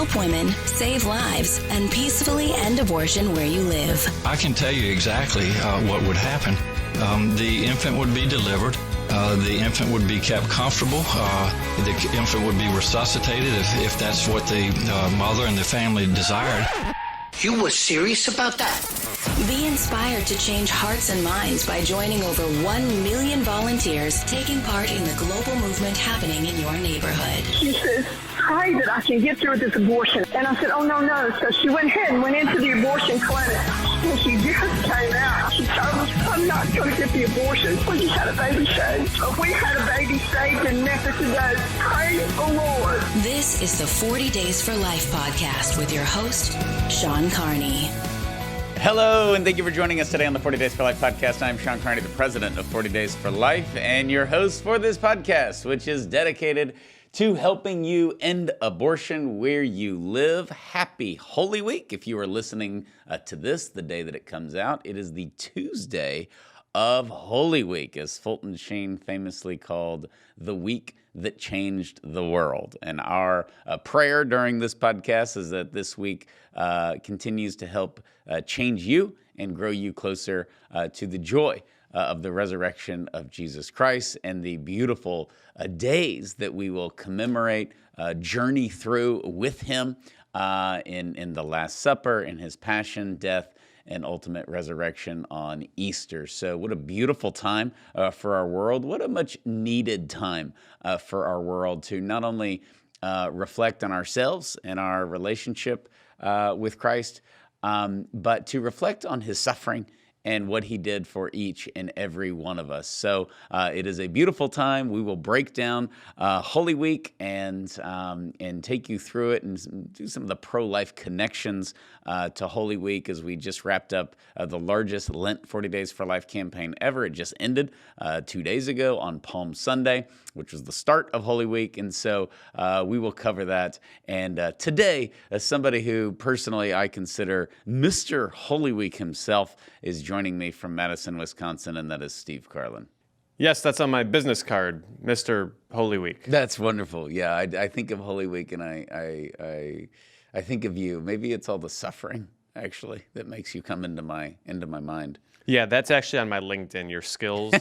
help women, save lives, and peacefully end abortion where you live. I can tell you exactly what would happen. The infant would be delivered. The infant would be kept comfortable. The infant would be resuscitated if that's what the mother and the family desired. You were serious about that? Be inspired to change hearts and minds by joining over 1 million volunteers taking part in the global movement happening in your neighborhood. She says, pray that I can get through this abortion. And I said, oh, no. So she went ahead and went into the abortion clinic. And she just came out. She told us, I'm not going to get the abortion. We just had a baby saved. So we had a baby saved in Memphis today. Praise the Lord. This is the 40 Days for Life podcast with your host, Sean Carney. Hello, and thank you for joining us today on the 40 Days for Life podcast. I'm Sean Carney, the president of 40 Days for Life, and your host for this podcast, which is dedicated to helping you end abortion where you live. Happy Holy Week. If you are listening to this the day that it comes out, it is the Tuesday of Holy Week, as Fulton Sheen famously called the week that changed the world. And our prayer during this podcast is that this week continues to help change you and grow you closer to the joy of the resurrection of Jesus Christ and the beautiful days that we will commemorate, journey through with him in the Last Supper, in his passion, death, and ultimate resurrection on Easter. So what a beautiful time for our world. What a much needed time for our world to not only reflect on ourselves and our relationship with Christ, but to reflect on his suffering and what he did for each and every one of us. So it is a beautiful time. We will break down Holy Week and take you through it and do some of the pro-life connections to Holy Week, as we just wrapped up the largest Lent 40 Days for Life campaign ever. It just ended 2 days ago on Palm Sunday, which was the start of Holy Week. And so we will cover that. And today, as somebody who personally I consider Mr. Holy Week himself, is joining me from Madison, Wisconsin, and that is Steve Carlin. Yes, that's on my business card, Mr. Holy Week. That's wonderful. Yeah, I think of Holy Week, and I think of you. Maybe it's all the suffering, actually, that makes you come into my mind. Yeah, that's actually on my LinkedIn, your skills,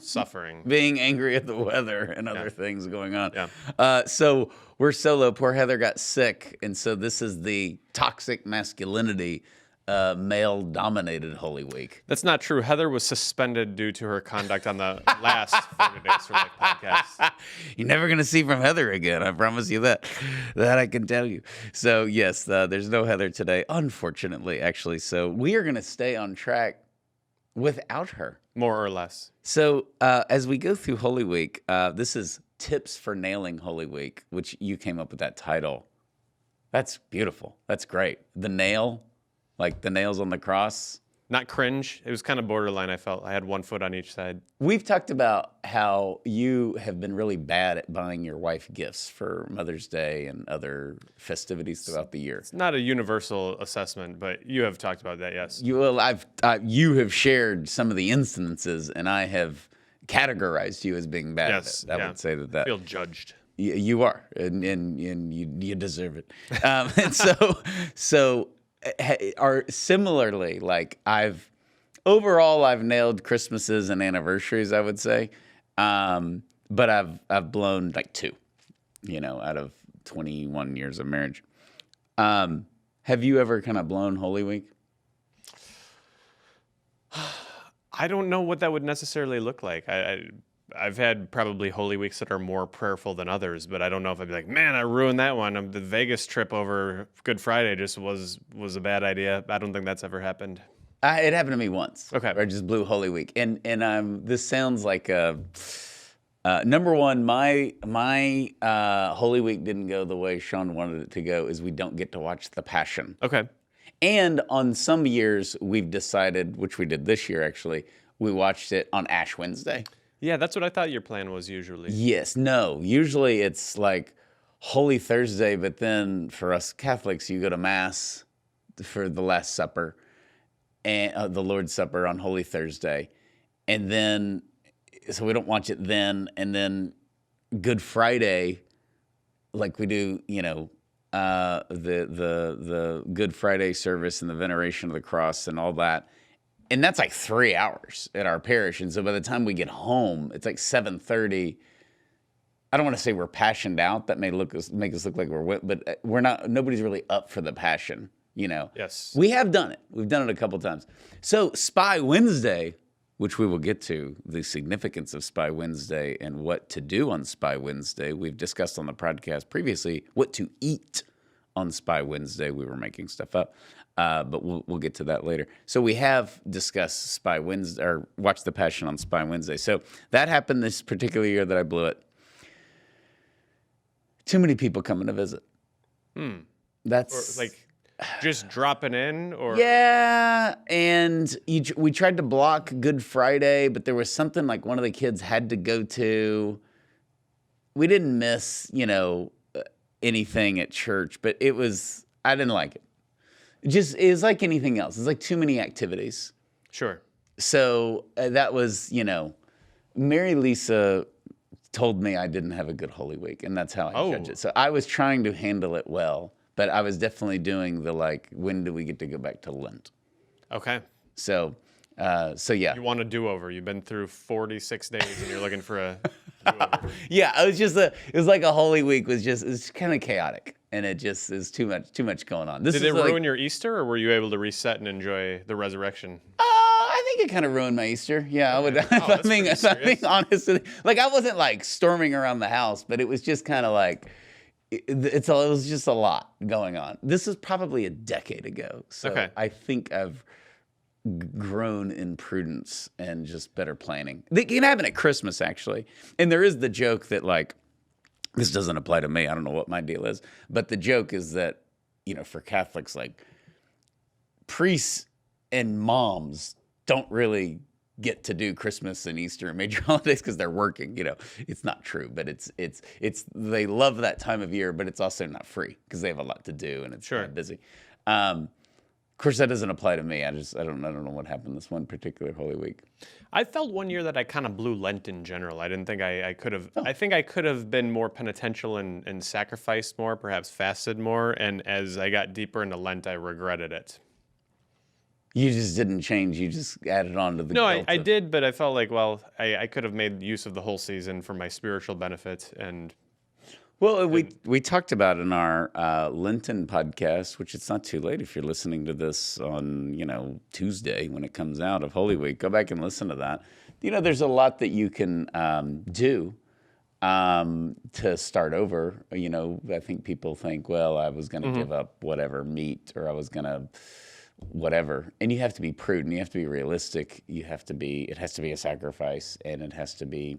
suffering. Being angry at the weather and other things going on. Yeah. So we're solo. Poor Heather got sick, and so this is the toxic masculinity male-dominated Holy Week. That's not true. Heather was suspended due to her conduct on the last 40 Days for Life podcast. You're never going to see from Heather again. I promise you that. That I can tell you. So, yes, there's no Heather today, unfortunately, actually. So we are going to stay on track without her. More or less. So as we go through Holy Week, this is Tips for Nailing Holy Week, which you came up with that title. That's beautiful. That's great. The nail, like the nails on the cross. Not cringe. It was kind of borderline, I felt. I had one foot on each side. We've talked about how you have been really bad at buying your wife gifts for Mother's Day and other festivities throughout the year. It's not a universal assessment, but you have talked about that, yes. You have shared some of the instances, and I have categorized you as being bad at it. I would say that. I feel judged. You are, and you deserve it. And so are similarly, like I've nailed Christmases and anniversaries, I would say, but I've blown like 2, out of 21 years of marriage. Have you ever kind of blown Holy Week? I don't know what that would necessarily look like. I've had probably Holy Weeks that are more prayerful than others, but I don't know if I'd be like, man, I ruined that one. The Vegas trip over Good Friday just was a bad idea. I don't think that's ever happened. It happened to me once. Okay. Where I just blew Holy Week. And this sounds like number one, my Holy Week didn't go the way Sean wanted it to go, is we don't get to watch The Passion. Okay. And on some years, we've decided, which we did this year actually, we watched it on Ash Wednesday. Yeah, that's what I thought your plan was usually. Yes, no. Usually it's like Holy Thursday, but then for us Catholics, you go to Mass for the Last Supper and the Lord's Supper on Holy Thursday. And then, so we don't watch it then. And then Good Friday, like we do, the Good Friday service and the veneration of the cross and all that. And that's like 3 hours at our parish. And so by the time we get home, it's like 7:30. I don't want to say we're passioned out. That may make us look like but we're not. Nobody's really up for the passion, you know. Yes. We have done it. We've done it a couple times. So Spy Wednesday, which we will get to, the significance of Spy Wednesday and what to do on Spy Wednesday. We've discussed on the podcast previously what to eat on Spy Wednesday. We were making stuff up, but we'll get to that later. So we have discussed Spy Wednesday, or watched the Passion on Spy Wednesday. So that happened this particular year that I blew it. Too many people coming to visit. That's Or like just dropping in, or yeah. And we tried to block Good Friday, but there was something like one of the kids had to go to. We didn't miss, anything at church, but I didn't like it. It was like anything else. It's like too many activities. Sure. So that was, Mary Lisa told me I didn't have a good Holy Week, and that's how I judge it. So I was trying to handle it well, but I was definitely doing the when do we get to go back to Lent? Okay. So yeah. You want a do-over. You've been through 46 days and you're looking for a do-over. Yeah, it was like a Holy Week it's kind of chaotic, and it just is too much going on. Did it ruin your Easter, or were you able to reset and enjoy the resurrection? I think it kind of ruined my Easter. Yeah, I would. If I'm being honest, I wasn't storming around the house, but it was just kind of it was just a lot going on. This is probably a decade ago, so okay. I think I've grown in prudence and just better planning. It can happen at Christmas, actually, and there is the joke that this doesn't apply to me. I don't know what my deal is, but the joke is that for Catholics, priests and moms don't really get to do Christmas and Easter and major holidays because they're working. It's not true, but it's they love that time of year, but it's also not free because they have a lot to do and it's kind of busy. Of course, that doesn't apply to me. I don't know what happened this one particular Holy Week. I felt one year that I kind of blew Lent in general. I didn't think I could have. I think I could have been more penitential and sacrificed more, perhaps fasted more. And as I got deeper into Lent, I regretted it. You just didn't change. You just added on to the No, I did, but I felt like, I could have made use of the whole season for my spiritual benefit. And well, we talked about in our Lenten podcast, which it's not too late if you're listening to this on Tuesday when it comes out of Holy Week. Go back and listen to that. There's a lot that you can do to start over. I think people think, well, I was going to give up whatever meat, or I was going to whatever. And you have to be prudent. You have to be realistic. It has to be a sacrifice, and it has to be,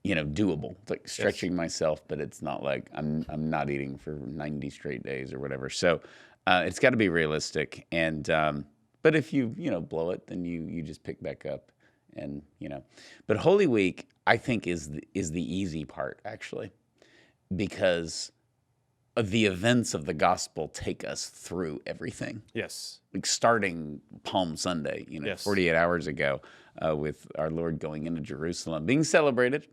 doable. It's like stretching myself, but it's not like I'm not eating for 90 straight days or whatever. So it's got to be realistic. And but if you blow it, then you just pick back up, and But Holy Week, I think, is the easy part, actually, because the events of the gospel take us through everything. yes, Starting Palm Sunday, 48 hours ago, with our Lord going into Jerusalem, being celebrated.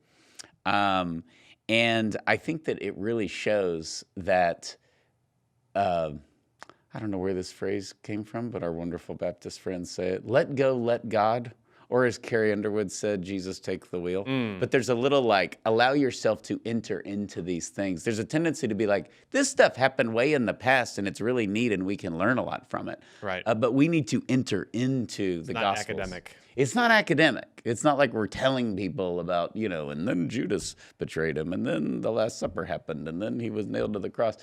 And I think that it really shows that, I don't know where this phrase came from, but our wonderful Baptist friends say it: let go, let God. Or as Carrie Underwood said, Jesus, take the wheel. But there's a little allow yourself to enter into these things. There's a tendency to be this stuff happened way in the past, and it's really neat, and we can learn a lot from it. Right. But we need to enter into the Gospels. Not academic. It's not academic. It's not like we're telling people about, and then Judas betrayed him, and then the Last Supper happened, and then he was nailed to the cross.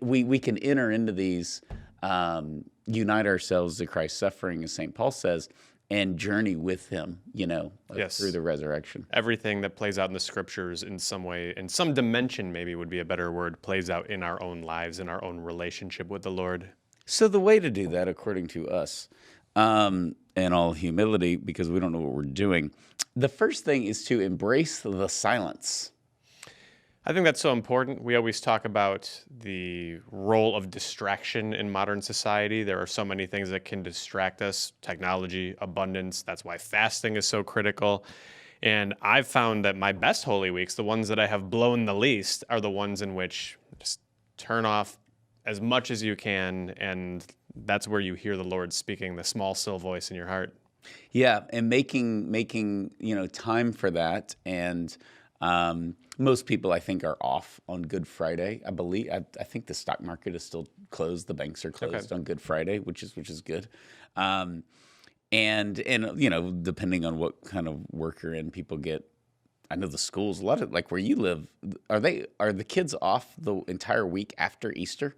We can enter into these, unite ourselves to Christ's suffering, as St. Paul says, and journey with him, through the resurrection. Everything that plays out in the scriptures in some way, in some dimension maybe would be a better word, plays out in our own lives, in our own relationship with the Lord. So the way to do that, according to us, in all humility, because we don't know what we're doing, the first thing is to embrace the silence. I think that's so important. We always talk about the role of distraction in modern society. There are so many things that can distract us: technology, abundance. That's why fasting is so critical. And I've found that my best Holy Weeks, the ones that I have blown the least, are the ones in which just turn off as much as you can, and that's where you hear the Lord speaking, the small, still voice in your heart. Yeah, and making time for that. And most people, I think, are off on Good Friday. I think the stock market is still closed. The banks are closed on Good Friday, which is good. And depending on what kind of work you're in, people get. I know the schools, a lot of, like where you live, are the kids off the entire week after Easter?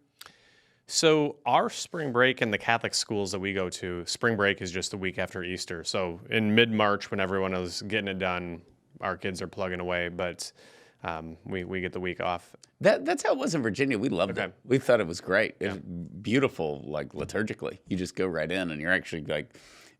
So our spring break in the Catholic schools that we go to, spring break is just the week after Easter. So in mid-March, when everyone is getting it done, our kids are plugging away, but we get the week off. That's how it was in Virginia. We loved it. We thought it was great. It was beautiful, like liturgically. You just go right in, and you're actually like,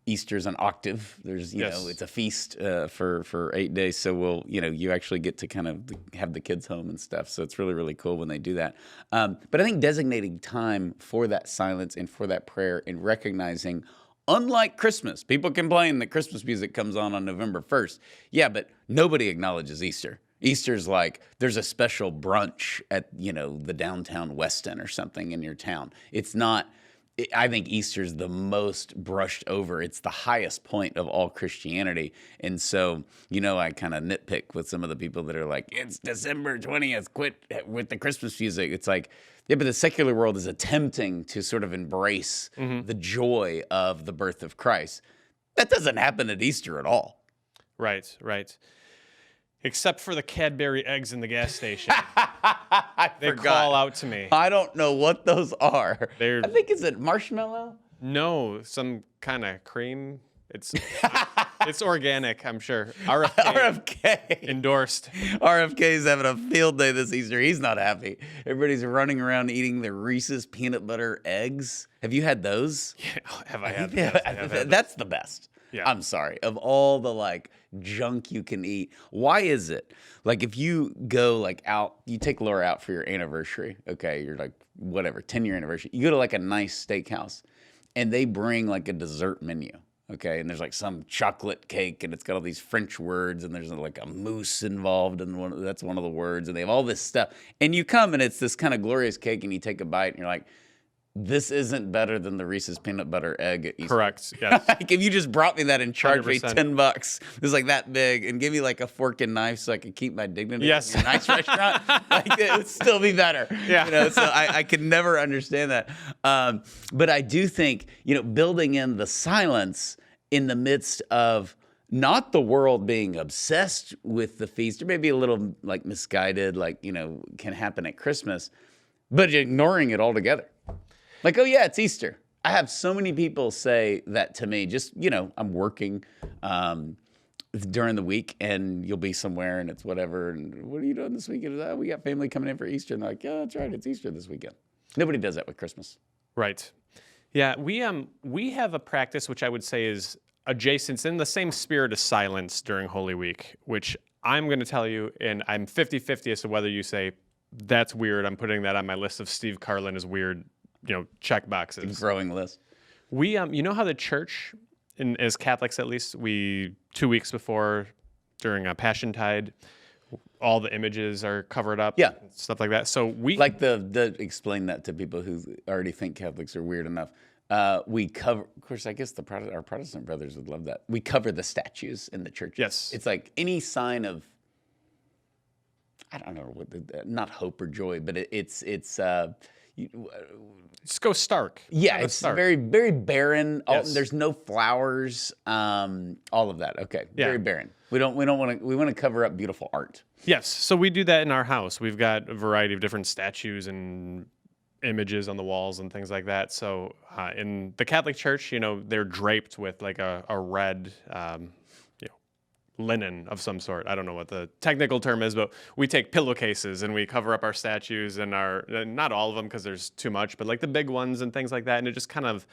Easter's an octave. There's, it's a feast for 8 days. So you actually get to kind of have the kids home and stuff. So it's really, really cool when they do that. But I think designating time for that silence and for that prayer and recognizing, unlike Christmas, people complain that Christmas music comes on November 1st. Yeah, but nobody acknowledges Easter. Easter's like there's a special brunch at, the downtown West End or something in your town. It's not. I think Easter's the most brushed over. It's the highest point of all Christianity. And so, I kind of nitpick with some of the people that are like, it's December 20th, quit with the Christmas music. It's like, yeah, but the secular world is attempting to sort of embrace the joy of the birth of Christ. That doesn't happen at Easter at all. Right. Except for the Cadbury eggs in the gas station. They call out to me. I don't know what those are. I think, is it marshmallow? No, some kind of cream. It's organic, I'm sure. RFK endorsed. RFK's having a field day this Easter. He's not happy. Everybody's running around eating the Reese's peanut butter eggs. Have you had those? Yeah, have I had them? That's the best. Yeah. I'm sorry. Of all the junk you can eat, why is it? Like if you go out, you take Laura out for your anniversary, okay, you're 10-year anniversary. You go to a nice steakhouse and they bring a dessert menu, okay? And there's some chocolate cake and it's got all these French words and there's a mousse involved and that's one of the words, and they have all this stuff. And you come and it's this kind of glorious cake and you take a bite and you're like, this isn't better than the Reese's peanut butter egg at Easter. Correct. Yes. If you just brought me that and charged 100%. me $10, it was that big, and give me a fork and knife so I could keep my dignity Yes. in a nice restaurant, it would still be better. Yeah. So I could never understand that. But I do think, building in the silence in the midst of not the world being obsessed with the feast, or maybe a little misguided, can happen at Christmas, but ignoring it altogether. Oh yeah, it's Easter. I have so many people say that to me. Just, I'm working during the week and you'll be somewhere and it's whatever. And what are you doing this weekend? Oh, we got family coming in for Easter. And they're like, yeah, that's right. It's Easter this weekend. Nobody does that with Christmas. Right. Yeah, we have a practice which I would say is adjacent, in the same spirit of silence during Holy Week, which I'm going to tell you, and I'm 50-50 as to whether you say, that's weird, I'm putting that on my list of Steve Carlin is weird, check boxes. Growing list. We, how the church, as Catholics at least, 2 weeks before, during a Passiontide, all the images are covered up. Yeah. Stuff like that. So we explain that to people who already think Catholics are weird enough. We cover, of course, I guess our Protestant brothers would love that. We cover the statues in the church. Yes. It's any sign of, I don't know, not hope or joy, but it's just go stark. Yeah, it's stark. very, very barren. Yes. There's no flowers. All of that. Okay, Yeah. very barren. We want to cover up beautiful art. Yes, so we do that in our house. We've got a variety of different statues and images on the walls and things like that. So in the Catholic Church, they're draped with a red linen of some sort. I don't know what the technical term is, but we take pillowcases and we cover up our statues and not all of them because there's too much, but the big ones and things like that. And it just kind of,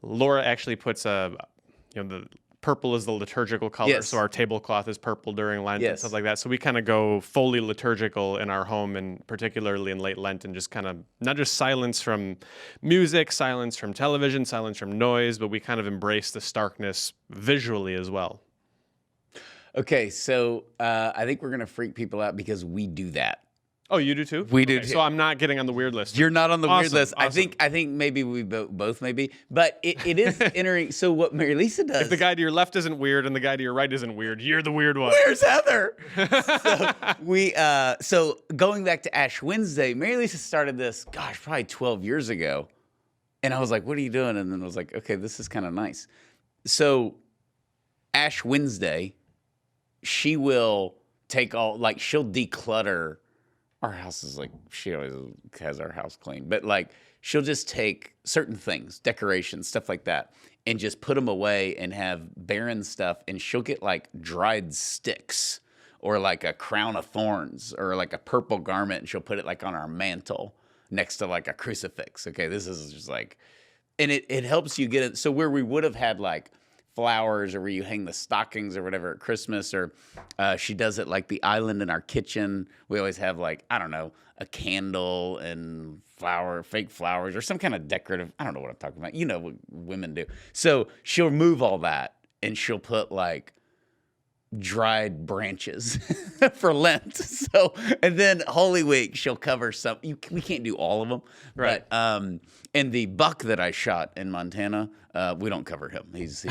Laura actually puts the purple is the liturgical color. Yes. So our tablecloth is purple during Lent and Yes. stuff like that. So we kind of go fully liturgical in our home, and particularly in late Lent, and just kind of not just silence from music, silence from television, silence from noise, but we kind of embrace the starkness visually as well. Okay, so I think we're gonna freak people out because we do that. Oh, you do too? We do Okay, too. So I'm not getting on the weird list. You're not on the weird Awesome, list. awesome. I think maybe we both maybe, but it is entering. So what Mary Lisa does? If the guy to your left isn't weird and the guy to your right isn't weird, you're the weird one. Where's Heather? So going back to Ash Wednesday, Mary Lisa started this, gosh, probably 12 years ago. And I was like, what are you doing? And then I was like, okay, this is kind of nice. So Ash Wednesday, she will take all, like, she'll declutter. Our house is like, she always has our house clean. But, like, she'll just take certain things, decorations, stuff like that, and just put them away and have barren stuff. And she'll get, like, dried sticks or, like, a crown of thorns or, like, a purple garment, and she'll put it, like, on our mantle next to, like, a crucifix. Okay, this is just, like, and it helps you get it. So where we would have had, like, flowers or where you hang the stockings or whatever at Christmas, or she does it like the island in our kitchen. We always have, like, I don't know, a candle and fake flowers or some kind of decorative. I don't know what I'm talking about. You know what women do. So she'll move all that and she'll put, like, dried branches for Lent. So, and then Holy Week, she'll cover some. We can't do all of them, Right. But and the buck that I shot in Montana, we don't cover him. He's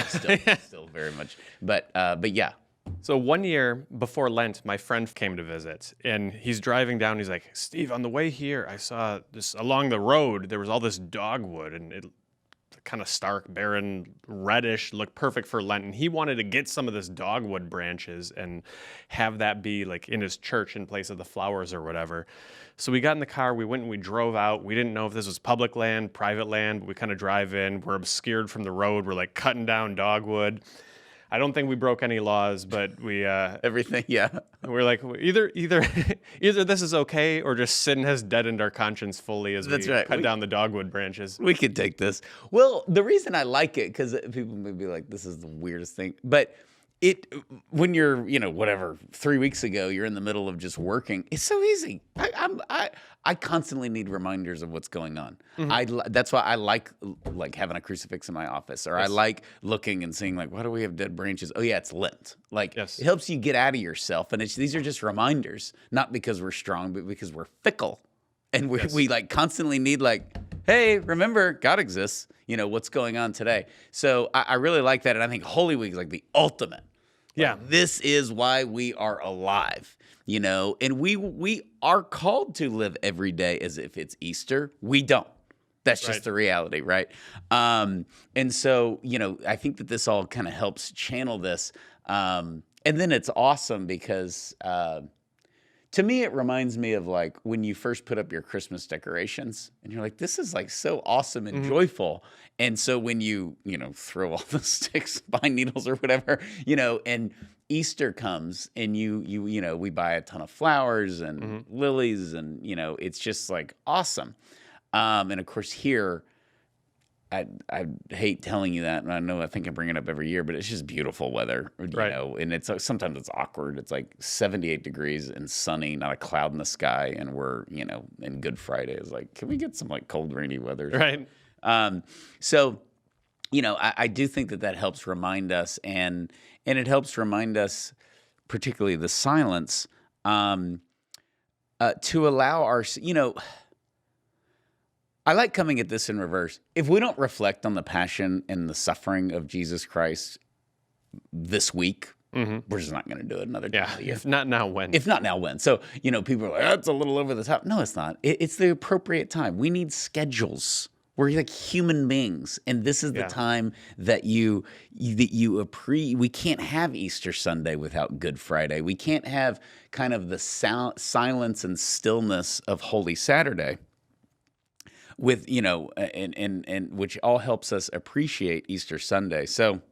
still very much. But yeah. So one year before Lent, my friend came to visit, and he's driving down. He's like, Steve, on the way here, I saw this along the road. There was all this dogwood, and it kind of stark, barren, reddish, looked perfect for Lent. And he wanted to get some of this dogwood branches and have that be like in his church in place of the flowers or whatever. So we got in the car, we went and we drove out. We didn't know if this was public land, private land, but we kind of drive in. We're obscured from the road. We're like cutting down dogwood. I don't think we broke any laws, but we Everything, yeah. we're like either this is okay or just sin has deadened our conscience fully as That's we right. cut down the dogwood branches. We could take this. Well, the reason I like it, because people may be like, this is the weirdest thing, but when you're, whatever, 3 weeks ago, you're in the middle of just working. It's so easy. I constantly need reminders of what's going on. That's why I like having a crucifix in my office, or I like looking and seeing, like, why do we have dead branches? Oh yeah, it's Lent. Like, Yes. It helps you get out of yourself, and these are just reminders, not because we're strong, but because we're fickle, and we like constantly need, like, hey, remember, God exists. What's going on today. So I really like that, and I think Holy Week is like the ultimate. Yeah. Like, this is why we are alive, and we are called to live every day as if it's Easter. We don't. That's just Right. the reality, right? And so, I think that this all kind of helps channel this. And then it's awesome because to me, it reminds me of, like, when you first put up your Christmas decorations and you're like, this is, like, so awesome and joyful. And so when you throw all the sticks, pine needles or whatever, and Easter comes and we buy a ton of flowers and lilies and, it's just, like, awesome. And of course here, I hate telling you that, and I think I bring it up every year, but it's just beautiful weather, Right. and it's sometimes it's awkward. It's like 78 degrees and sunny, not a cloud in the sky, and we're, and Good Friday is like, can we get some, like, cold, rainy weather? Right. So, I do think that helps remind us, and it helps remind us, particularly the silence, to allow our, I like coming at this in reverse. If we don't reflect on the passion and the suffering of Jesus Christ this week, we're just not going to do it another time Yeah. of the year. If not now, when? If not now, when? So, people are like, that's a little over the top. No, it's not. It's the appropriate time. We need schedules. We're like human beings. And this is the time that we can't have Easter Sunday without Good Friday. We can't have kind of the silence and stillness of Holy Saturday with, and which all helps us appreciate Easter Sunday. So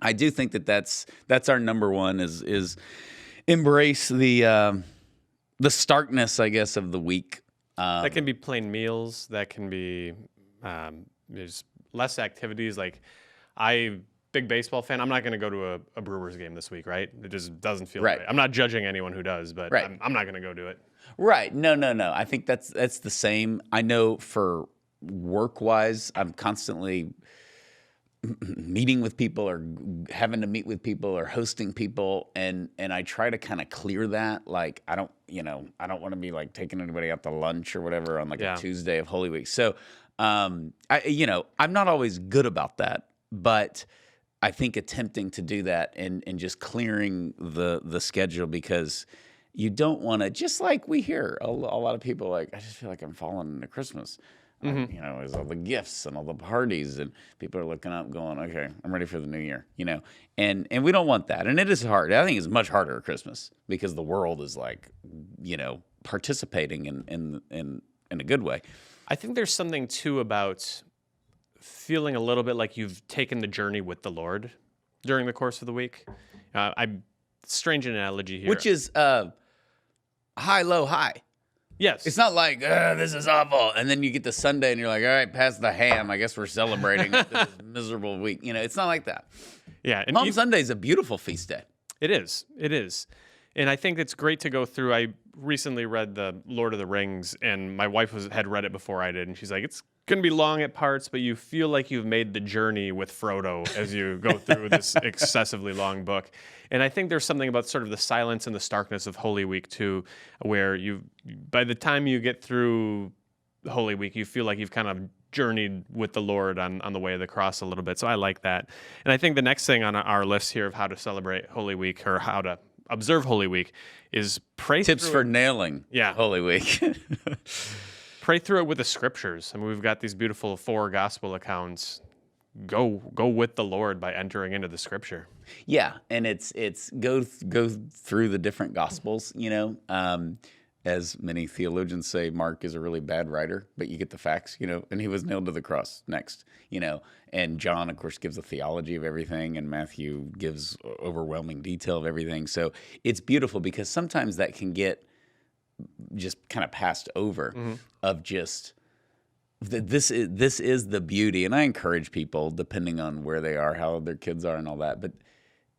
I do think that's our number one is embrace the starkness, I guess, of the week. That can be plain meals. That can be there's less activities. Like, big baseball fan. I'm not going to go to a Brewers game this week, right? It just doesn't feel right. I'm not judging anyone who does, but Right. I'm not going to go do it. Right. No. I think that's the same. I know for work-wise, I'm constantly meeting with people or having to meet with people or hosting people, and I try to kind of clear that. Like I don't want to be like taking anybody out to lunch or whatever on like a Tuesday of Holy Week. So I'm not always good about that, but I think attempting to do that and just clearing the schedule, because you don't want to, just like we hear a lot of people like, I just feel like I'm falling into Christmas. There's all the gifts and all the parties, and people are looking up going, okay, I'm ready for the new year, and we don't want that. And it is hard. I think it's much harder at Christmas because the world is like, participating in a good way. I think there's something too about feeling a little bit like you've taken the journey with the Lord during the course of the week. Strange analogy here. Which is high, low, high. Yes. It's not like, this is awful. And then you get to Sunday and you're like, all right, pass the ham. I guess we're celebrating this miserable week. It's not like that. Yeah. And Palm Sunday is a beautiful feast day. It is. It is. And I think it's great to go through. I recently read the Lord of the Rings, and my wife had read it before I did. And she's like, it's going to be long at parts, but you feel like you've made the journey with Frodo as you go through this excessively long book. And I think there's something about sort of the silence and the starkness of Holy Week too, where by the time you get through Holy Week, you feel like you've kind of journeyed with the Lord on the way of the cross a little bit. So I like that. And I think the next thing on our list here of how to celebrate Holy Week, or how to observe Holy Week, is pray. Tips for nailing Holy Week. Pray through it with the scriptures. I mean, we've got these beautiful 4 gospel accounts. Go with the Lord by entering into the scripture. Yeah, and it's go through the different gospels. As many theologians say, Mark is a really bad writer, but you get the facts. And he was nailed to the cross next. And John, of course, gives a theology of everything, and Matthew gives overwhelming detail of everything. So it's beautiful, because sometimes that can get just kind of passed over of just this is the beauty. And I encourage people, depending on where they are, how old their kids are and all that, but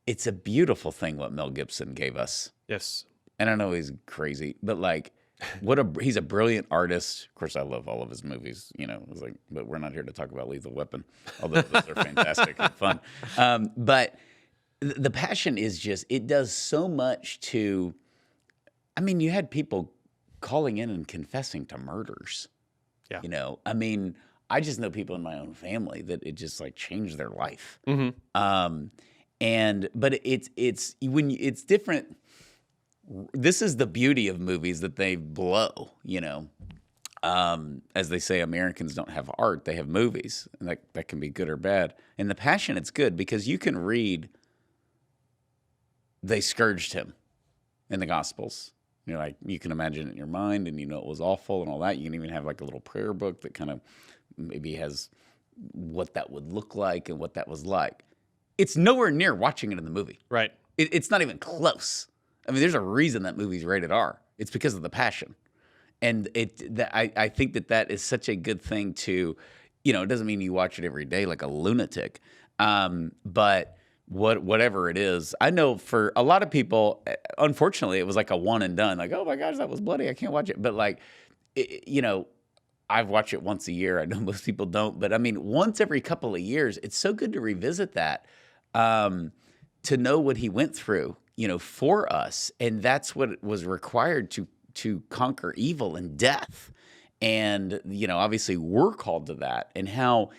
it's a beautiful thing what Mel Gibson gave us. Yes. And I know he's crazy, but like he's a brilliant artist. Of course, I love all of his movies, but we're not here to talk about Lethal Weapon, although those are fantastic and fun. But the Passion is just, it does so much to, you had people calling in and confessing to murders. Yeah. I just know people in my own family that it just like changed their life. Mm-hmm. But it's different. This is the beauty of movies, that they blow, as they say, Americans don't have art, they have movies, and that can be good or bad. In the Passion, it's good because you can read, they scourged him in the Gospels. You can imagine it in your mind, and it was awful and all that. You can even have like a little prayer book that kind of maybe has what that would look like and what that was like. It's nowhere near watching it in the movie. Right. It's not even close. There's a reason that movie's rated R. It's because of the Passion. And I think that is such a good thing to, it doesn't mean you watch it every day like a lunatic. But whatever it is, I know for a lot of people, unfortunately, it was like a one and done. Like, oh my gosh, that was bloody, I can't watch it. But like, I've watched it once a year. I know most people don't. But once every couple of years, it's so good to revisit that, to know what he went through, for us. And that's what was required to conquer evil and death. And, obviously we're called to that. And how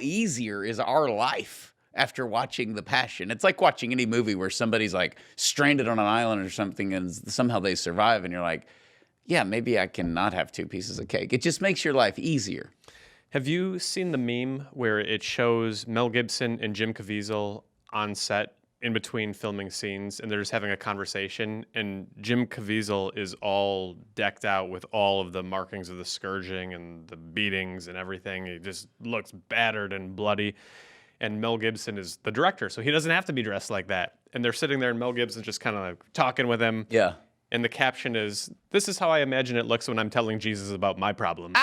easier is our life after watching the Passion? It's like watching any movie where somebody's like stranded on an island or something and somehow they survive. And you're like, yeah, maybe I can not have 2 pieces of cake. It just makes your life easier. Have you seen the meme where it shows Mel Gibson and Jim Caviezel on set in between filming scenes, and they're just having a conversation, and Jim Caviezel is all decked out with all of the markings of the scourging and the beatings and everything. He just looks battered and bloody. And Mel Gibson is the director, so he doesn't have to be dressed like that. And they're sitting there, and Mel Gibson's just kind of like talking with him. Yeah. And the caption is, "This is how I imagine it looks when I'm telling Jesus about my problems."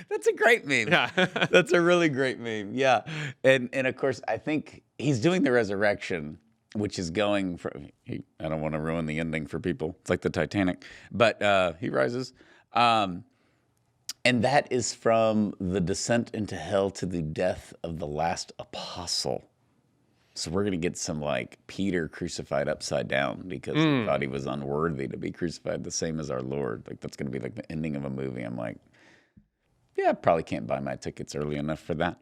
That's a great meme. Yeah. That's a really great meme. Yeah. And of course, I think he's doing the resurrection, which is going for, I don't want to ruin the ending for people. It's like the Titanic, but he rises. And that is from the descent into hell to the death of the last apostle. So we're going to get some like Peter crucified upside down because he thought he was unworthy to be crucified, the same as our Lord. Like that's going to be like the ending of a movie. I'm like, yeah, I probably can't buy my tickets early enough for that.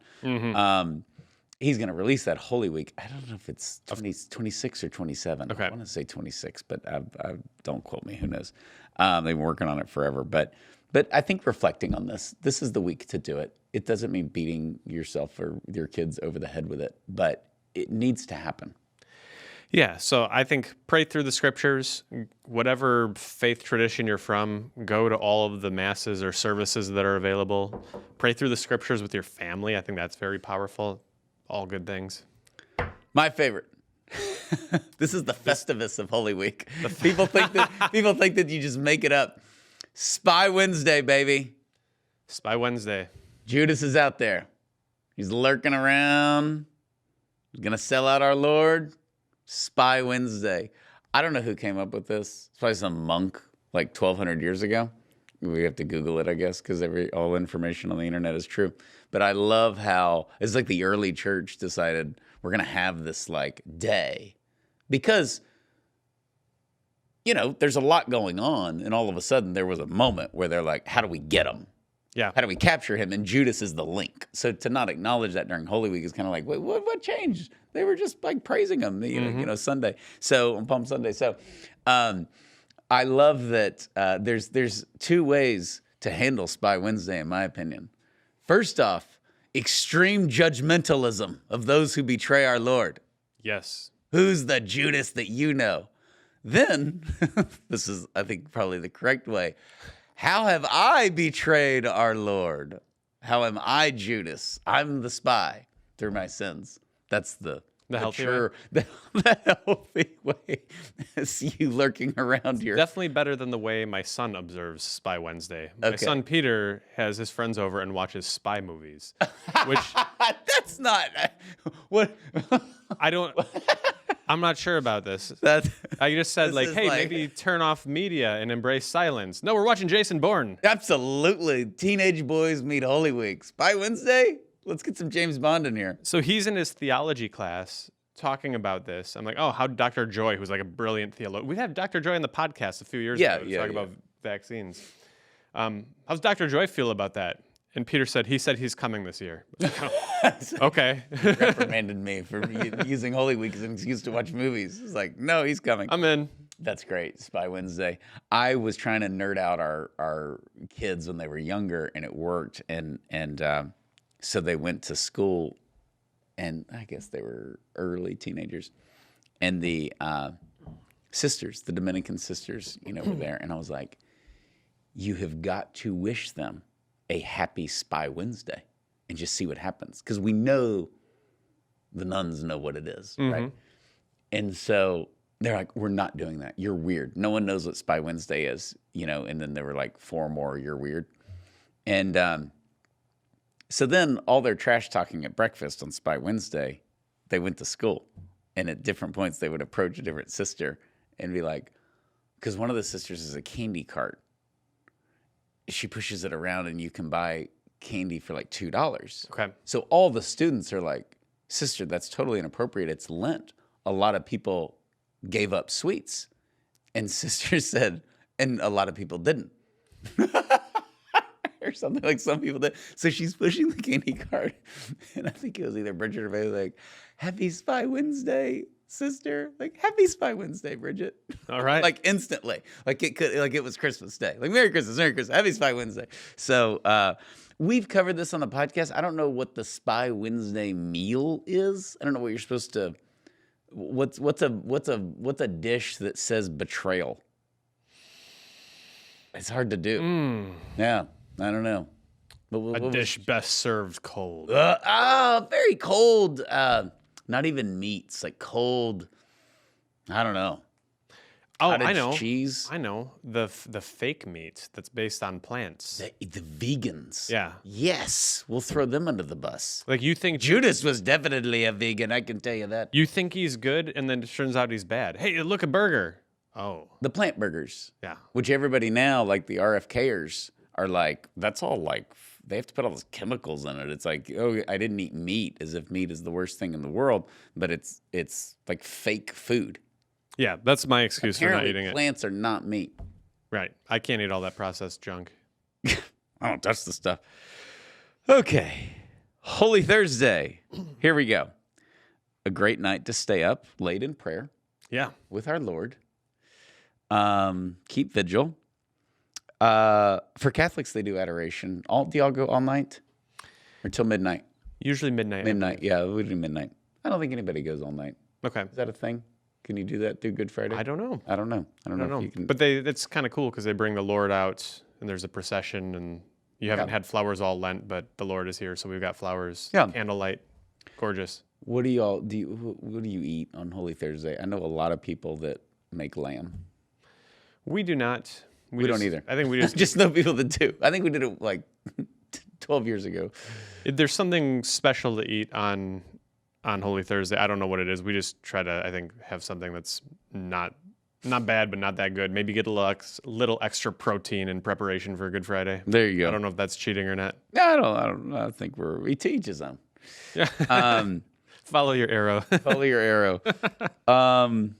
He's going to release that Holy Week. I don't know if it's 26 or 27. Okay. I want to say 26, but I don't quote me. Who knows? They've been working on it forever. But I think reflecting on this is the week to do it. It doesn't mean beating yourself or your kids over the head with it, but it needs to happen. Yeah, so I think pray through the scriptures, whatever faith tradition you're from, go to all of the masses or services that are available. Pray through the scriptures with your family. I think that's very powerful. All good things. My favorite. This is the Festivus of Holy Week. People think that you just make it up. Spy Wednesday, baby. Spy Wednesday. Judas is out there. He's lurking around. He's going to sell out our Lord. Spy Wednesday. I don't know who came up with this. It's probably some monk like 1,200 years ago. We have to Google it, I guess, because all information on the internet is true. But I love how it's like the early church decided we're going to have this like day because, you know, there's a lot going on. And all of a sudden there was a moment where they're like, how do we get him? Yeah. How do we capture him? And Judas is the link. So to not acknowledge that during Holy Week is kind of like, wait, what changed? They were just like praising him, you know, Sunday. So on Palm Sunday. So I love that there's two ways to handle Spy Wednesday, in my opinion. First off, extreme judgmentalism of those who betray our Lord. Yes. Who's the Judas that you know? Then, this is, I think, probably the correct way. How have I betrayed our Lord? How am I Judas? I'm the spy through my sins. That's the healthy mature, the healthy way. It's you lurking around here. Definitely better than the way my son observes Spy Wednesday. My son Peter has his friends over and watches spy movies, which that's not what I'm not sure about this. I just said like, hey, maybe turn off media and embrace silence. No, we're watching Jason Bourne. Absolutely. Teenage boys meet Holy Week. Spy Wednesday? Let's get some James Bond in here. So he's in his theology class talking about this. I'm like, oh, how Dr. Joy, who's like a brilliant theologian. We had Dr. Joy on the podcast a few years ago to talk about vaccines. How's Dr. Joy feel about that? And Peter said, he's coming this year. Okay. He reprimanded me for using Holy Week as an excuse to watch movies. It's like, no, he's coming. I'm in. That's great. Spy Wednesday. I was trying to nerd out our kids when they were younger, and it worked. And so they went to school, and I guess they were early teenagers. And the sisters, the Dominican sisters, were there. And I was like, you have got to wish them a happy Spy Wednesday and just see what happens. Because we know the nuns know what it is, right? And so they're like, we're not doing that. You're weird. No one knows what Spy Wednesday is, and then there were like 4 more, you're weird. And so then all their trash talking at breakfast on Spy Wednesday, they went to school. And at different points, they would approach a different sister and be like, because one of the sisters is a candy cart. She pushes it around and you can buy candy for like $2. Okay. So all the students are like, sister, that's totally inappropriate. It's Lent. A lot of people gave up sweets. And sister said, and a lot of people didn't. Or something like some people did. So she's pushing the candy cart. And I think it was either Bridget or Bailey, like, happy Spy Wednesday, sister. Like, happy Spy Wednesday, Bridget. All right. Like instantly. Like it was Christmas Day. Like, Merry Christmas, happy Spy Wednesday. So we've covered this on the podcast. I don't know what the Spy Wednesday meal is. I don't know what you're supposed to. What's a dish that says betrayal? It's hard to do. Yeah. I don't know. But a dish best served cold. Very cold. Not even meats, like cold. I don't know. Oh, Cottage I know. Cheese. I know the fake meat that's based on plants. The vegans. Yeah. Yes, we'll throw them under the bus. Like you think Judas was definitely a vegan. I can tell you that. You think he's good, and then it turns out he's bad. Hey, look, a burger. Oh, the plant burgers. Yeah. Which everybody now, like the RFKers, are like, that's all like, they have to put all those chemicals in it. It's like, oh, I didn't eat meat, as if meat is the worst thing in the world, but it's like fake food. Yeah, that's my excuse for not eating it. Plants are not meat. Right. I can't eat all that processed junk. I don't touch the stuff. Okay. Holy Thursday. Here we go. A great night to stay up late in prayer. Yeah. With our Lord. Keep vigil. For Catholics, they do adoration. Do y'all go all night? Or till midnight? Usually midnight. Midnight, yeah, we do midnight. I don't think anybody goes all night. Okay. Is that a thing? Can you do that through Good Friday? I don't know. I don't know if you can. But it's kind of cool because they bring the Lord out and there's a procession and you haven't had flowers all Lent, but the Lord is here, so we've got flowers. Yeah. Candlelight. Gorgeous. What do you eat on Holy Thursday? I know a lot of people that make lamb. We do not. We don't either. I think we just just know people that do. I think we did it like 12 years ago. There's something special to eat on Holy Thursday. I don't know what it is. We just try to, I think, have something that's not bad, but not that good. Maybe get a little extra protein in preparation for Good Friday. There you go. I don't know if that's cheating or not. No, I don't. I think we teach his own. Yeah. Follow your arrow. Follow your arrow.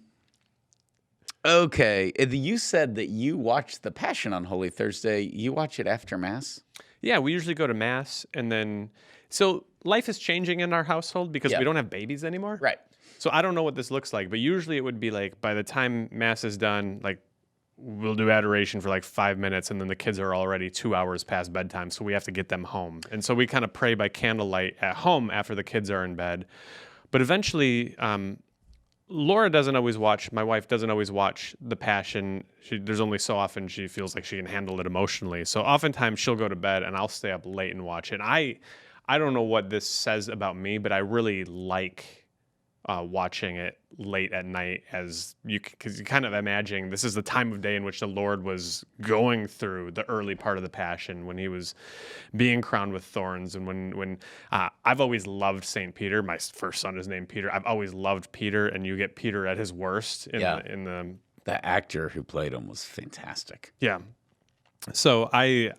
Okay. You said that you watch the Passion on Holy Thursday. You watch it after Mass? Yeah, we usually go to Mass and then... So life is changing in our household because we don't have babies anymore. Right. So I don't know what this looks like, but usually it would be like by the time Mass is done, like we'll do adoration for like 5 minutes and then the kids are already 2 hours past bedtime. So we have to get them home. And so we kind of pray by candlelight at home after the kids are in bed. But eventually, Laura doesn't always watch, my wife doesn't always watch the Passion. There's only so often she feels like she can handle it emotionally. So oftentimes she'll go to bed and I'll stay up late and watch it. And I don't know what this says about me, but I really like watching it late at night because you kind of imagine this is the time of day in which the Lord was going through the early part of the Passion when he was being crowned with thorns. And when I've always loved St. Peter. My first son is named Peter. I've always loved Peter, and you get Peter at his worst in the actor who played him was fantastic. Yeah. So I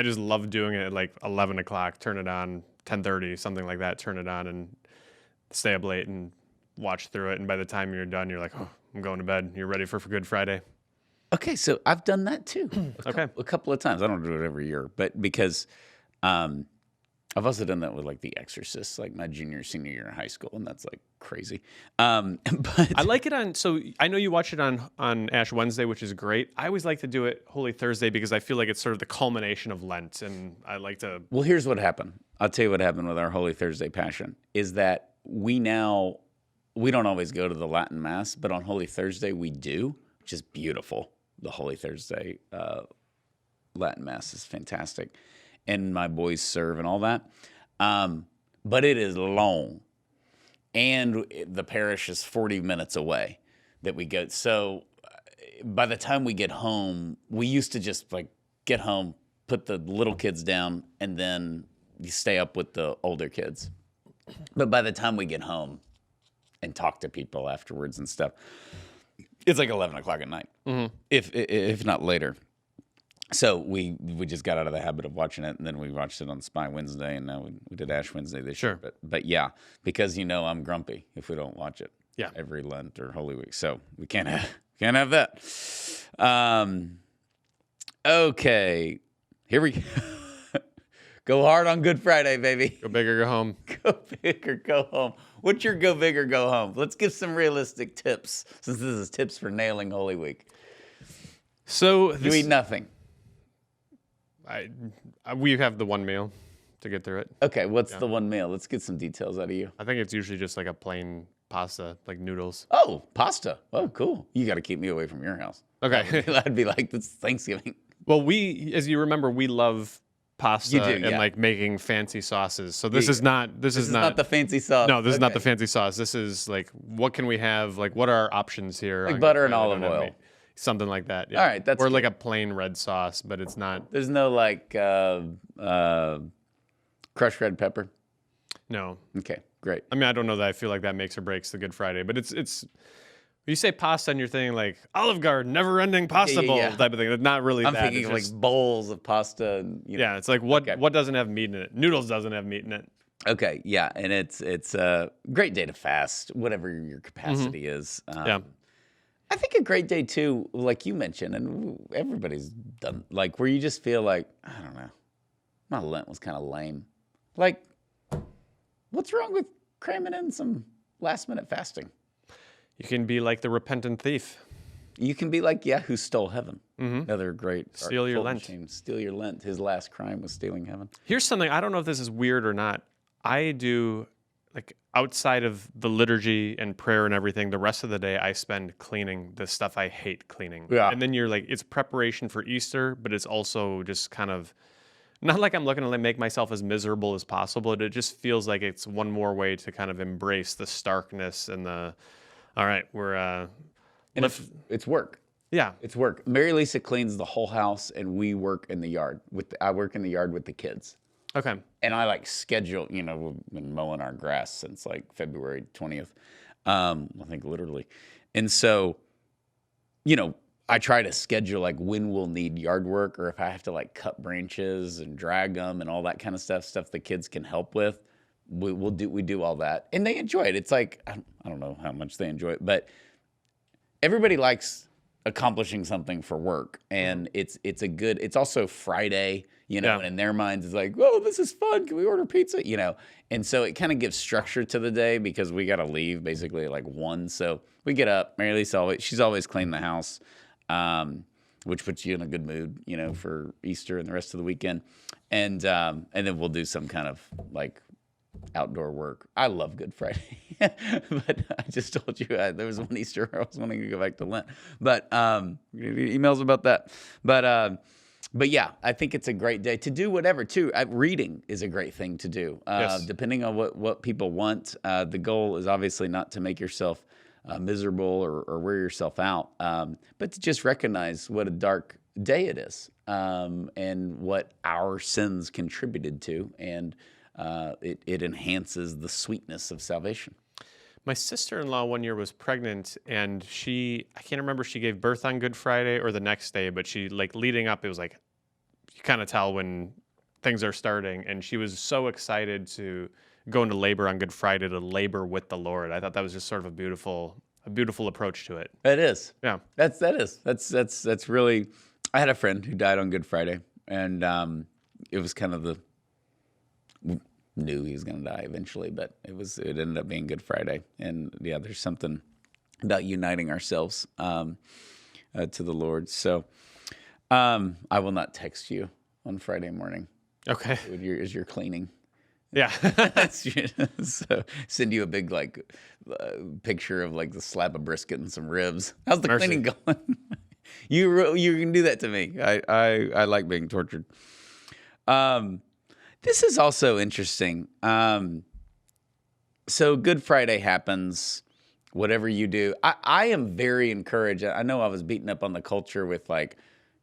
just love doing it at like 11 o'clock, turn it on, 10:30, something like that, turn it on and stay up late and watch through it. And by the time you're done, you're like, oh, I'm going to bed. You're ready for Good Friday. Okay, so I've done that too. A couple of times. I don't do it every year, but because I've also done that with like The Exorcist, like my senior year in high school, and that's like crazy. But I like it on. So I know you watch it on Ash Wednesday, which is great. I always like to do it Holy Thursday because I feel like it's sort of the culmination of Lent, and I like to. Well, here's what happened. I'll tell you what happened with our Holy Thursday Passion is that we don't always go to the Latin Mass, but on Holy Thursday we do, which is beautiful. The Holy Thursday Latin Mass is fantastic. And my boys serve and all that. But it is long. And the parish is 40 minutes away that we go. So by the time we get home, we used to just like get home, put the little kids down, and then you stay up with the older kids. But by the time we get home and talk to people afterwards and stuff, it's like 11 o'clock at night, if not later. So we just got out of the habit of watching it, and then we watched it on Spy Wednesday, and now we did Ash Wednesday this year. But yeah, because I'm grumpy if we don't watch it every Lent or Holy Week, so we can't have that. Okay, here we go. Go hard on Good Friday, baby. Go big or go home. Go big or go home. What's your go big or go home? Let's give some realistic tips, since this is tips for nailing Holy Week. So you eat nothing. We have the one meal to get through it. Okay, what's the one meal? Let's get some details out of you. I think it's usually just like a plain pasta, like noodles. Oh, pasta. Oh, cool. You got to keep me away from your house. Okay. I'd be like, this is Thanksgiving. Well, as you remember, we love pasta and like making fancy sauces. So this is not the fancy sauce. No, this is not the fancy sauce. This is like, what can we have? Like, what are our options here? Like butter and olive oil. Something like that. Yeah. All right, that's like a plain red sauce, but it's not. There's no like crushed red pepper. No. Okay, great. I mean, I don't know that I feel like that makes or breaks the Good Friday, but it's You say pasta and you're thinking like Olive Garden, never-ending pasta bowl type of thing. It's not really I'm that. thinking It's of just, like bowls of pasta. And, yeah, it's like what doesn't have meat in it? Noodles doesn't have meat in it. Okay, yeah, and it's a great day to fast, whatever your capacity is. Yeah. I think a great day too, like you mentioned, and everybody's done, like where you just feel like, I don't know, my Lent was kind of lame. Like, what's wrong with cramming in some last minute fasting? You can be like the repentant thief. You can be like, who stole heaven? Another great Steal your art Lent. machine. Steal your Lent. His last crime was stealing heaven. Here's something, I don't know if this is weird or not. I do, like, outside of the liturgy and prayer and everything, the rest of the day I spend cleaning the stuff I hate cleaning. Yeah. And then you're like, it's preparation for Easter, but it's also just kind of, not like I'm looking to make myself as miserable as possible. It just feels like it's one more way to kind of embrace the starkness and the, all right, we're... And it's work. Yeah. It's work. Mary Lisa cleans the whole house, and we work in the yard. I work in the yard with the kids. Okay. And I like schedule, we've been mowing our grass since like February 20th. I think literally. And so, I try to schedule like when we'll need yard work, or if I have to like cut branches and drag them and all that kind of stuff the kids can help with. We do all that, and they enjoy it. It's like, I don't know how much they enjoy it, but everybody likes accomplishing something for work, and it's also Friday, and in their minds it's like, oh, this is fun. Can we order pizza? And so it kind of gives structure to the day because we got to leave basically at like 1. So we get up. Mary Lisa she's always cleaned the house, which puts you in a good mood, for Easter and the rest of the weekend. And then we'll do some kind of like outdoor work. I love Good Friday, but I just told you there was one Easter where I was wanting to go back to Lent, but emails about that. But yeah, I think it's a great day to do whatever too. Reading is a great thing to do, Yes. depending on what people want. The goal is obviously not to make yourself miserable or wear yourself out, but to just recognize what a dark day it is, and what our sins contributed to, and it enhances the sweetness of salvation. My sister-in-law one year was pregnant, and I can't remember if she gave birth on Good Friday or the next day, but she, like, leading up, it was like, you kind of tell when things are starting, and she was so excited to go into labor on Good Friday to labor with the Lord. I thought that was just sort of a beautiful approach to it. It is. Yeah. That's really, I had a friend who died on Good Friday, and it was kind of knew he was going to die eventually, but it ended up being Good Friday. And yeah, there's something about uniting ourselves to the Lord. So I will not text you on Friday morning. Okay. As you're cleaning. Yeah. So send you a big picture of like the slab of brisket and some ribs. How's the cleaning going? You can do that to me. I like being tortured. This is also interesting. So Good Friday happens, whatever you do. I am very encouraged. I know I was beaten up on the culture with like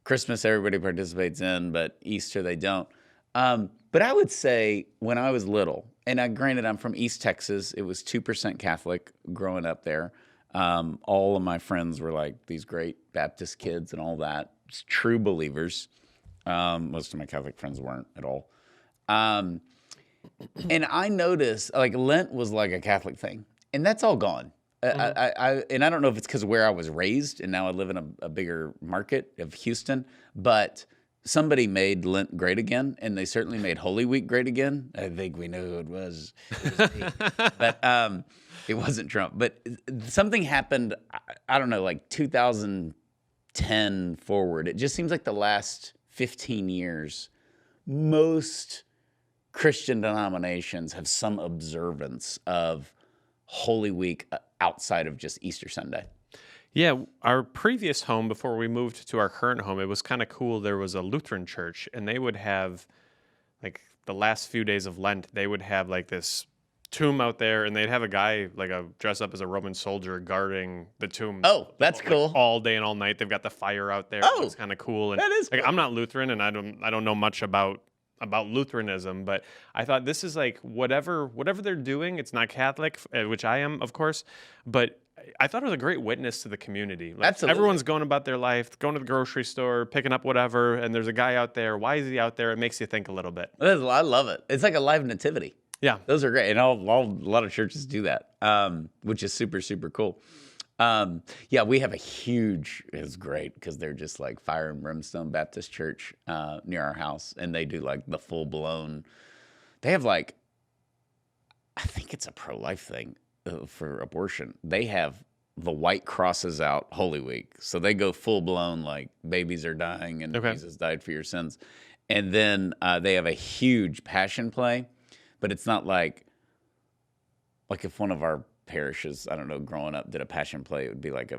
Christmas everybody participates in, but Easter they don't. But I would say when I was little, and granted I'm from East Texas, it was 2% Catholic growing up there. All of my friends were like these great Baptist kids and all that, just true believers. Most of my Catholic friends weren't at all. And I noticed like Lent was like a Catholic thing, and that's all gone. And I don't know if it's because of where I was raised, and now I live in a bigger market of Houston, but somebody made Lent great again, and they certainly made Holy Week great again. I think we knew who it was. It was me. But it wasn't Trump. But something happened, I don't know, like 2010 forward. It just seems like the last 15 years, most Christian denominations have some observance of Holy Week outside of just Easter Sunday. Yeah, our previous home, before we moved to our current home, it was kind of cool. There was a Lutheran church, and they would have, like, the last few days of Lent, they would have, like, this tomb out there, and they'd have a guy, like, dressed up as a Roman soldier guarding the tomb. Oh, that's cool. All day and all night. They've got the fire out there. Oh, it's kind of cool. And, that is cool. Like, I'm not Lutheran, and I don't know much about Lutheranism, but I thought this is like whatever they're doing, it's not Catholic, which I am, of course, but I thought it was a great witness to the community. Like, Absolutely. everyone's going about their life, going to the grocery store, picking up whatever, and there's a guy out there. Why is he out there? It makes you think a little bit. I love it. It's like a live nativity. Yeah. Those are great. And a lot of churches do that, which is super, super cool. Yeah, we have it's great because they're just like Fire and Brimstone Baptist Church near our house. And they do like the full blown, they have like, I think it's a pro-life thing for abortion. They have the white crosses out Holy Week. So they go full blown like babies are dying and Jesus died for your sins. And then they have a huge passion play, but it's not like if one of our parishes, I don't know, growing up did a passion play, it would be like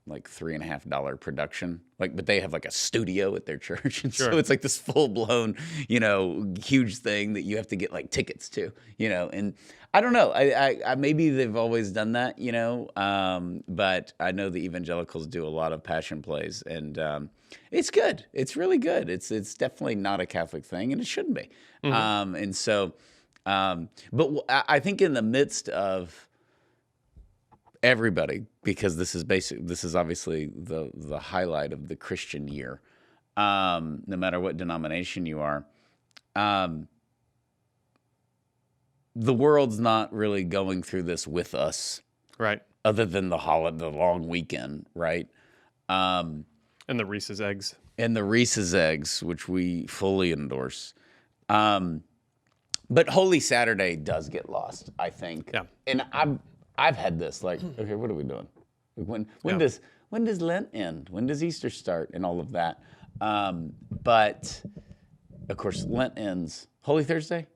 $3.50 production. But they have like a studio at their church. And so it's like this full blown, huge thing that you have to get like tickets to, and I don't know. I maybe they've always done that, but I know the evangelicals do a lot of passion plays, and it's good. It's really good. It's definitely not a Catholic thing, and it shouldn't be. And so, but I think in the midst of everybody, because this is obviously the highlight of the Christian year, no matter what denomination you are, the world's not really going through this with us, right? Other than the long weekend, right? And the Reese's eggs. Which we fully endorse. But Holy Saturday does get lost, I think. Yeah. And I've had this, like, okay, what are we doing? When does Lent end? When does Easter start? And all of that. But of course, Lent ends Holy Thursday.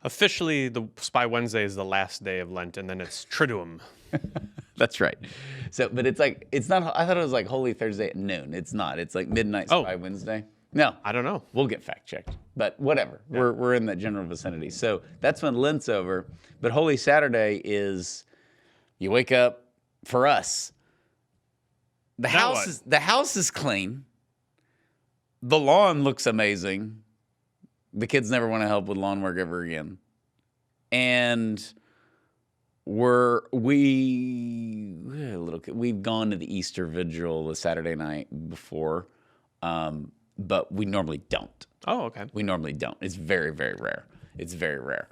Officially, the Spy Wednesday is the last day of Lent, and then it's Triduum. That's right. So, but it's not. I thought it was like Holy Thursday at noon. It's not. It's like midnight Spy Wednesday. No, I don't know. We'll get fact checked, but whatever. Yeah. We're in that general vicinity. So that's when Lent's over. But Holy Saturday is, you wake up. For us, the house is clean. The lawn looks amazing. The kids never want to help with lawn work ever again, and we've gone to the Easter vigil the Saturday night before. But we normally don't. Oh, okay. We normally don't. It's very, very rare. It's very rare.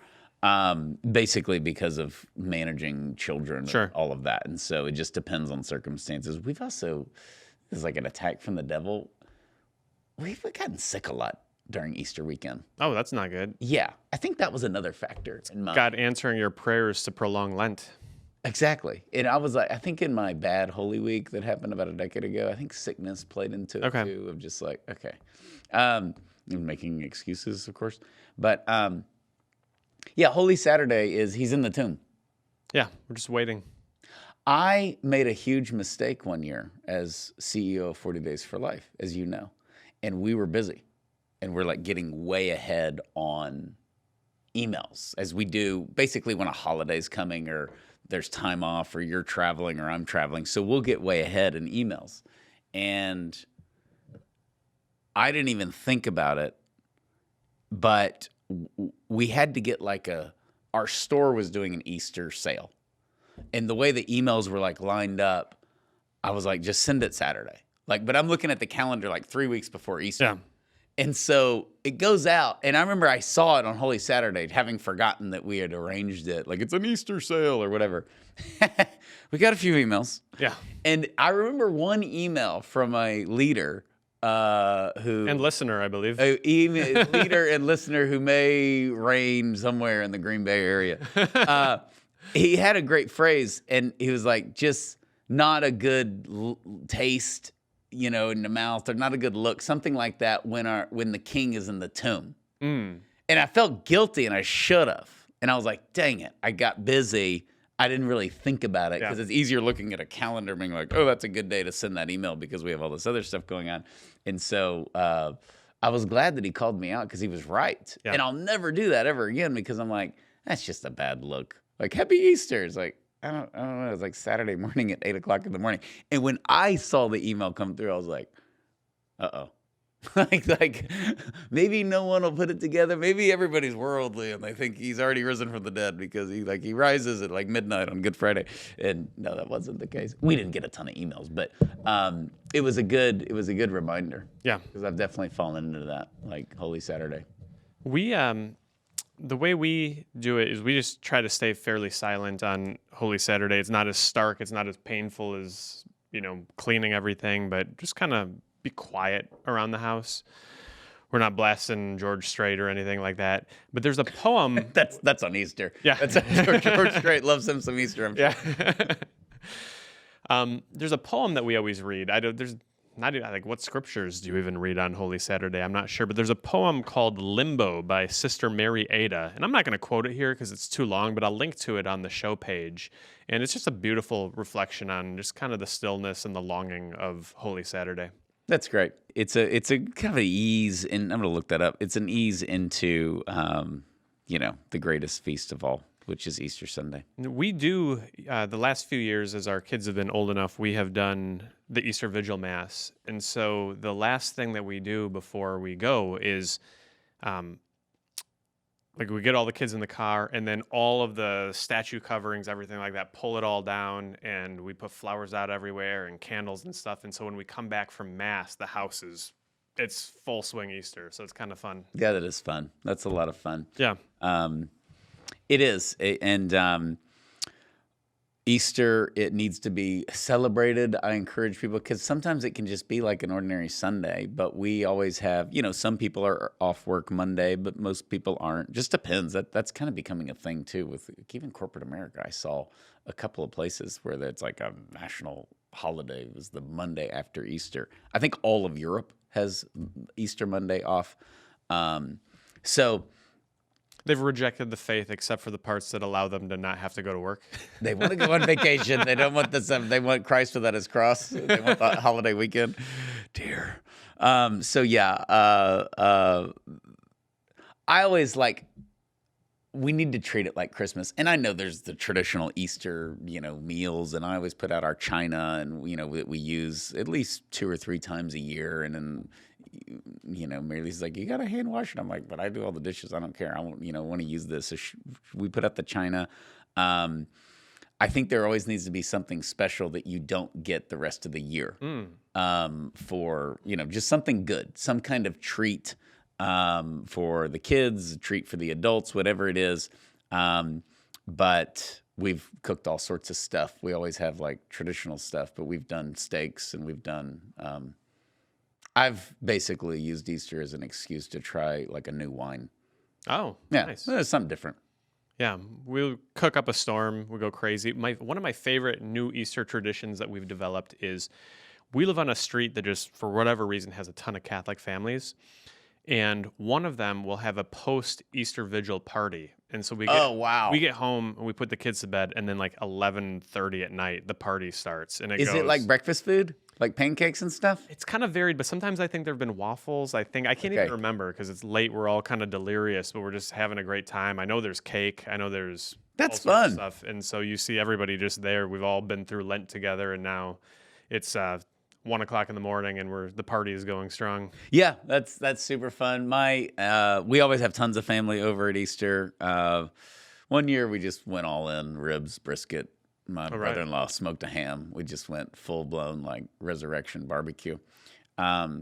Basically because of managing children and all of that. And so it just depends on circumstances. We've also, this is like an attack from the devil. We've gotten sick a lot during Easter weekend. Oh, that's not good. Yeah. I think that was another factor in my... God answering your prayers to prolong Lent. Exactly. And I was like, I think in my bad Holy Week that happened about a decade ago, I think sickness played into it too, of just like, okay. Making excuses, of course. But yeah, Holy Saturday he's in the tomb. Yeah, we're just waiting. I made a huge mistake one year as CEO of 40 Days for Life, as you know. And we were busy. And we're like getting way ahead on emails, as we do basically when a holiday's coming or there's time off or you're traveling or I'm traveling. So we'll get way ahead in emails. And I didn't even think about it, but we had to get our store was doing an Easter sale. And the way the emails were like lined up, I was like, just send it Saturday. But I'm looking at the calendar like 3 weeks before Easter. Yeah. And so it goes out, and I remember I saw it on Holy Saturday, having forgotten that we had arranged it. Like, it's an Easter sale or whatever. We got a few emails. Yeah. And I remember one email from a leader who... And listener, I believe. Leader and listener who may reign somewhere in the Green Bay area. He had a great phrase, and he was like, just not a good taste in the mouth, or not a good look, something like that when the king is in the tomb. And I felt guilty, and I should have. And I was like, dang it, I got busy. I didn't really think about it, because it's easier looking at a calendar being like, oh, that's a good day to send that email because we have all this other stuff going on. And so I was glad that he called me out, because he was right. Yeah. And I'll never do that ever again, because I'm like, that's just a bad look. Like, Happy Easter. It's like, I don't know. It was like Saturday morning at 8 o'clock in the morning. And when I saw the email come through, I was like, uh-oh. like maybe no one will put it together. Maybe everybody's worldly and they think he's already risen from the dead because he rises at like midnight on Good Friday. And no, that wasn't the case. We didn't get a ton of emails, but it was a good reminder. Yeah, because I've definitely fallen into that, like Holy Saturday. we the way we do it is we just try to stay fairly silent on Holy Saturday. It's not as stark, it's not as painful as, cleaning everything, but just kind of be quiet around the house. We're not blasting George Strait or anything like that. But there's a poem. That's on Easter. Yeah. George Strait loves him some Easter, I'm sure. Yeah. There's a poem that we always read. There's not even, like, what scriptures do you even read on Holy Saturday? I'm not sure. But there's a poem called Limbo by Sister Mary Ada. And I'm not going to quote it here because it's too long, but I'll link to it on the show page. And it's just a beautiful reflection on just kind of the stillness and the longing of Holy Saturday. That's great. It's a kind of an ease, and I'm going to look that up. It's an ease into, the greatest feast of all, which is Easter Sunday. We do, the last few years, as our kids have been old enough, we have done the Easter Vigil Mass. And so the last thing that we do before we go is, we get all the kids in the car, and then all of the statue coverings, everything like that, pull it all down, and we put flowers out everywhere and candles and stuff. And so when we come back from Mass, the house it's full swing Easter. So it's kind of fun. Yeah, that is fun. That's a lot of fun. Yeah. It is. And Easter, it needs to be celebrated. I encourage people, because sometimes it can just be like an ordinary Sunday, but we always have, some people are off work Monday, but most people aren't. Just depends. That's kind of becoming a thing too with even corporate America. I saw a couple of places where it's like a national holiday. It was the Monday after Easter. I think all of Europe has Easter Monday off. So they've rejected the faith except for the parts that allow them to not have to go to work. They want to go on vacation. They don't want they want Christ without his cross. They want the holiday weekend. Dear. I always we need to treat it like Christmas. And I know there's the traditional Easter, meals, and I always put out our china, and we use at least 2 or 3 times a year. And then Mary Lee's like, you got to hand wash it. I'm like, but I do all the dishes. I don't care. I want to use this. So we put out the china. I think there always needs to be something special that you don't get the rest of the year. For, just something good, some kind of treat for the kids, a treat for the adults, whatever it is. But we've cooked all sorts of stuff. We always have traditional stuff, but we've done steaks, and we've done, I've basically used Easter as an excuse to try a new wine. Oh, yeah, nice. It's something different. Yeah, we'll cook up a storm. We'll go crazy. One of my favorite new Easter traditions that we've developed is we live on a street that just, for whatever reason, has a ton of Catholic families. And one of them will have a post-Easter Vigil party. And so we get home and we put the kids to bed, and then 11:30 at night, the party starts. And Is it like breakfast food? Like pancakes and stuff? It's kind of varied, but sometimes I think there have been waffles. I can't even remember because it's late. We're all kind of delirious, but we're just having a great time. I know there's cake. I know there's That's all sorts of fun. stuff. And so you see everybody just there. We've all been through Lent together, and now it's 1 o'clock in the morning, and the party is going strong. Yeah, that's super fun. We always have tons of family over at Easter. One year we just went all in, ribs, brisket. My brother-in-law smoked a ham. We just went full-blown resurrection barbecue.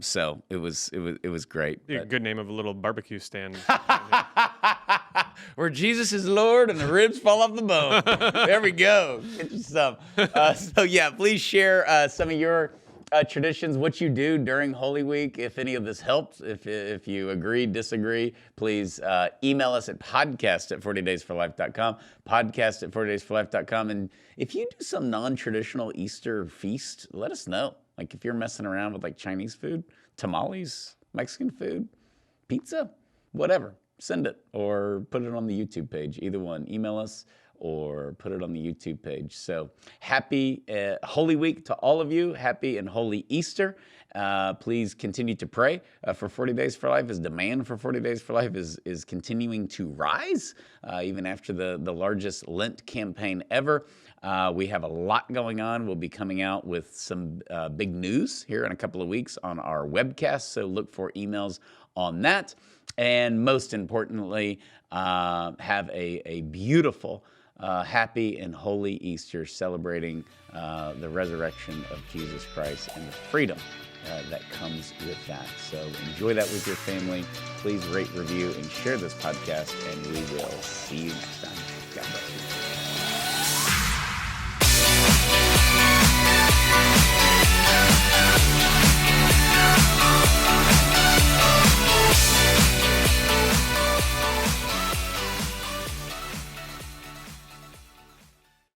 So it was great. A good name of a little barbecue stand. Where Jesus is Lord and the ribs fall off the bone. There we go. Get you some. So yeah, please share some of your traditions, what you do during Holy Week. If any of this helped, if you agree, disagree, please email us at podcast@40daysforlife.com, podcast@40daysforlife.com. And if you do some non-traditional Easter feast, let us know. If you're messing around with Chinese food, tamales, Mexican food, pizza, whatever, send it or put it on the YouTube page. Either one, email us or put it on the YouTube page. So happy Holy Week to all of you. Happy and Holy Easter. Please continue to pray for 40 Days for Life, as demand for 40 Days for Life is continuing to rise, even after the largest Lent campaign ever. We have a lot going on. We'll be coming out with some big news here in a couple of weeks on our webcast, so look for emails on that. And most importantly, have a beautiful, happy and holy Easter, celebrating the resurrection of Jesus Christ and the freedom that comes with that. So enjoy that with your family. Please rate, review, and share this podcast, and we will see you next time. God bless you.